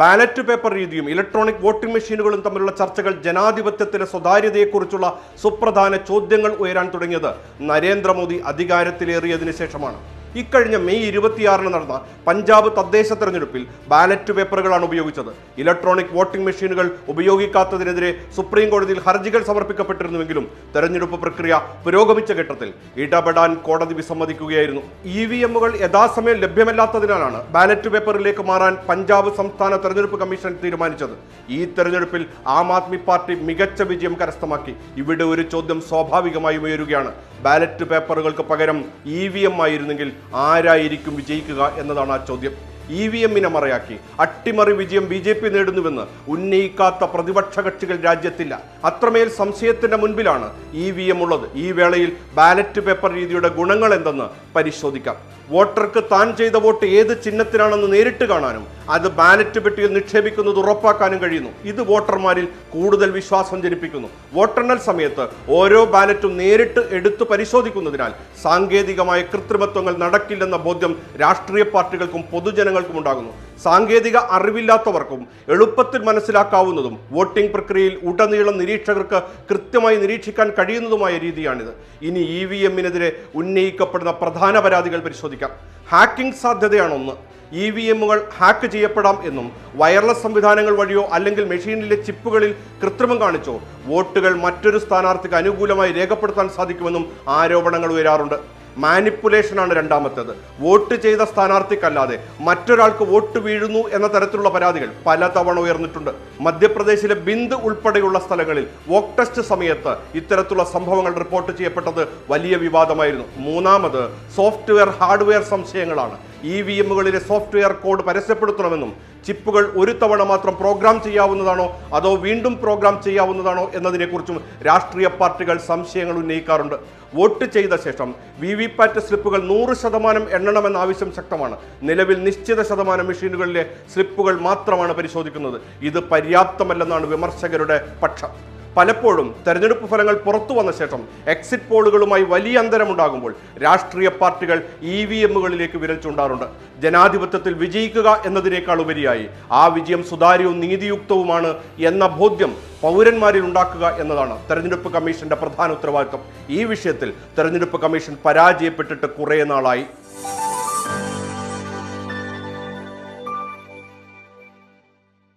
Ballot paper രീതിയും electronic voting മെഷീനുകളും തമ്മിലുള്ള ചർച്ചകൾ ജനാധിപത്യത്തിലെ സ്വകാര്യതയെക്കുറിച്ചുള്ള സുപ്രധാന ചോദ്യങ്ങൾ ഉയരാൻ തുടങ്ങിയത് നരേന്ദ്രമോദി അധികാരത്തിലേറിയതിനു ശേഷമാണ്. ഇക്കഴിഞ്ഞ മെയ് 26 നടന്ന പഞ്ചാബ് തദ്ദേശ തെരഞ്ഞെടുപ്പിൽ ബാലറ്റ് പേപ്പറുകളാണ് ഉപയോഗിച്ചത്. ഇലക്ട്രോണിക് വോട്ടിംഗ് മെഷീനുകൾ ഉപയോഗിക്കാത്തതിനെതിരെ സുപ്രീം കോടതിയിൽ ഹർജികൾ സമർപ്പിക്കപ്പെട്ടിരുന്നുവെങ്കിലും തെരഞ്ഞെടുപ്പ് പ്രക്രിയ പുരോഗമിച്ച ഘട്ടത്തിൽ ഇടപെടാൻ കോടതി വിസമ്മതിക്കുകയായിരുന്നു. EVMകൾ യഥാസമയം ലഭ്യമല്ലാത്തതിനാലാണ് ബാലറ്റ് പേപ്പറിലേക്ക് മാറാൻ പഞ്ചാബ് സംസ്ഥാന തെരഞ്ഞെടുപ്പ് കമ്മീഷൻ തീരുമാനിച്ചത്. ഈ തെരഞ്ഞെടുപ്പിൽ ആം ആദ്മി പാർട്ടി മികച്ച വിജയം കരസ്ഥമാക്കി. ഇവിടെ ഒരു ചോദ്യം സ്വാഭാവികമായും ഉയരുകയാണ്. ബാലറ്റ് പേപ്പറുകൾക്ക് പകരം EVM ആയിരുന്നെങ്കിൽ ആരായിരിക്കും വിജയിക്കുക എന്നതാണ് ആ ചോദ്യം. EVMനെ മറയാക്കി അട്ടിമറി വിജയം BJP നേടുന്നുവെന്ന് ഉന്നയിക്കാത്ത പ്രതിപക്ഷ കക്ഷികൾ രാജ്യത്തില്ല. അത്രമേൽ സംശയത്തിന്റെ മുൻപിലാണ് EVM ഉള്ളത്. ഈ വേളയിൽ ബാലറ്റ് പേപ്പർ രീതിയുടെ ഗുണങ്ങൾ എന്തെന്ന് പരിശോധിക്കാം. വോട്ടർക്ക് താൻ ചെയ്ത വോട്ട് ഏത് ചിഹ്നത്തിനാണെന്ന് നേരിട്ട് കാണാനും അത് ബാലറ്റ് പെട്ടിയിൽ നിക്ഷേപിക്കുന്നത് ഉറപ്പാക്കാനും കഴിയുന്നു. ഇത് വോട്ടർമാരിൽ കൂടുതൽ വിശ്വാസം ജനിപ്പിക്കുന്നു. വോട്ടെണ്ണൽ സമയത്ത് ഓരോ ബാലറ്റും നേരിട്ട് എടുത്തു പരിശോധിക്കുന്നതിനാൽ സാങ്കേതികമായ കൃത്രിമത്വങ്ങൾ നടക്കില്ലെന്ന ബോധ്യം രാഷ്ട്രീയ പാർട്ടികൾക്കും പൊതുജനങ്ങൾക്കും ഉണ്ടാകുന്നു. സാങ്കേതിക അറിവില്ലാത്തവർക്കും എളുപ്പത്തിൽ മനസ്സിലാക്കാവുന്നതും വോട്ടിംഗ് പ്രക്രിയയിൽ ഉടനീളം നിരീക്ഷകർക്ക് കൃത്യമായി നിരീക്ഷിക്കാൻ കഴിയുന്നതുമായ രീതിയാണിത്. ഇനി EVMനെതിരെ ഉന്നയിക്കപ്പെടുന്ന പ്രധാന പരാതികൾ പരിശോധിക്കാം. ഹാക്കിംഗ് സാധ്യതയാണൊന്ന്. EVMകൾ ഹാക്ക് ചെയ്യപ്പെടാം എന്നും വയർലെസ് സംവിധാനങ്ങൾ വഴിയോ അല്ലെങ്കിൽ മെഷീനിലെ ചിപ്പുകളിൽ കൃത്രിമം കാണിച്ചോ വോട്ടുകൾ മറ്റൊരു സ്ഥാനാർത്ഥിക്ക് അനുകൂലമായി രേഖപ്പെടുത്താൻ സാധിക്കുമെന്നും ആരോപണങ്ങൾ ഉയരാറുണ്ട്. മാനിപ്പുലേഷനാണ് രണ്ടാമത്തേത്. വോട്ട് ചെയ്ത സ്ഥാനാർത്ഥിക്കല്ലാതെ മറ്റൊരാൾക്ക് വോട്ട് വീഴുന്നു എന്ന തരത്തിലുള്ള പരാതികൾ പലതവണ ഉയർന്നിട്ടുണ്ട്. മധ്യപ്രദേശിലെ ബിന്ദ് ഉൾപ്പെടെയുള്ള സ്ഥലങ്ങളിൽ വോക്ക് ടെസ്റ്റ് സമയത്ത് ഇത്തരത്തിലുള്ള സംഭവങ്ങൾ റിപ്പോർട്ട് ചെയ്യപ്പെട്ടത് വലിയ വിവാദമായിരുന്നു. മൂന്നാമത് സോഫ്റ്റ്വെയർ ഹാർഡ്വെയർ സംശയങ്ങളാണ്. EVMകളിലെ സോഫ്റ്റ്വെയർ കോഡ് പരസ്യപ്പെടുത്തണമെന്നും ചിപ്പുകൾ ഒരു തവണ മാത്രം പ്രോഗ്രാം ചെയ്യാവുന്നതാണോ അതോ വീണ്ടും പ്രോഗ്രാം ചെയ്യാവുന്നതാണോ എന്നതിനെക്കുറിച്ചും രാഷ്ട്രീയ പാർട്ടികൾ സംശയങ്ങൾ ഉന്നയിക്കാറുണ്ട്. വോട്ട് ചെയ്ത ശേഷം VVPAT സ്ലിപ്പുകൾ 100% എണ്ണണമെന്ന ആവശ്യം ശക്തമാണ്. നിലവിൽ നിശ്ചിത ശതമാനം മെഷീനുകളിലെ സ്ലിപ്പുകൾ മാത്രമാണ് പരിശോധിക്കുന്നത്. ഇത് പര്യാപ്തമല്ലെന്നാണ് വിമർശകരുടെ പക്ഷം. പലപ്പോഴും തെരഞ്ഞെടുപ്പ് ഫലങ്ങൾ പുറത്തു വന്ന ശേഷം എക്സിറ്റ് പോളുകളുമായി വലിയ അന്തരമുണ്ടാകുമ്പോൾ രാഷ്ട്രീയ പാർട്ടികൾ EVMകളിലേക്ക് വിരൽ ചൂണ്ടാറുണ്ട്. ജനാധിപത്യത്തിൽ വിജയിക്കുക എന്നതിനേക്കാൾ ഉപരിയായി ആ വിജയം സുതാര്യവും നീതിയുക്തവുമാണ് എന്ന ബോധ്യം പൗരന്മാരിൽ ഉണ്ടാക്കുക എന്നതാണ് തെരഞ്ഞെടുപ്പ് കമ്മീഷന്റെ പ്രധാന ഉത്തരവാദിത്വം. ഈ വിഷയത്തിൽ തെരഞ്ഞെടുപ്പ് കമ്മീഷൻ പരാജയപ്പെട്ടിട്ട് കുറേ നാളായി.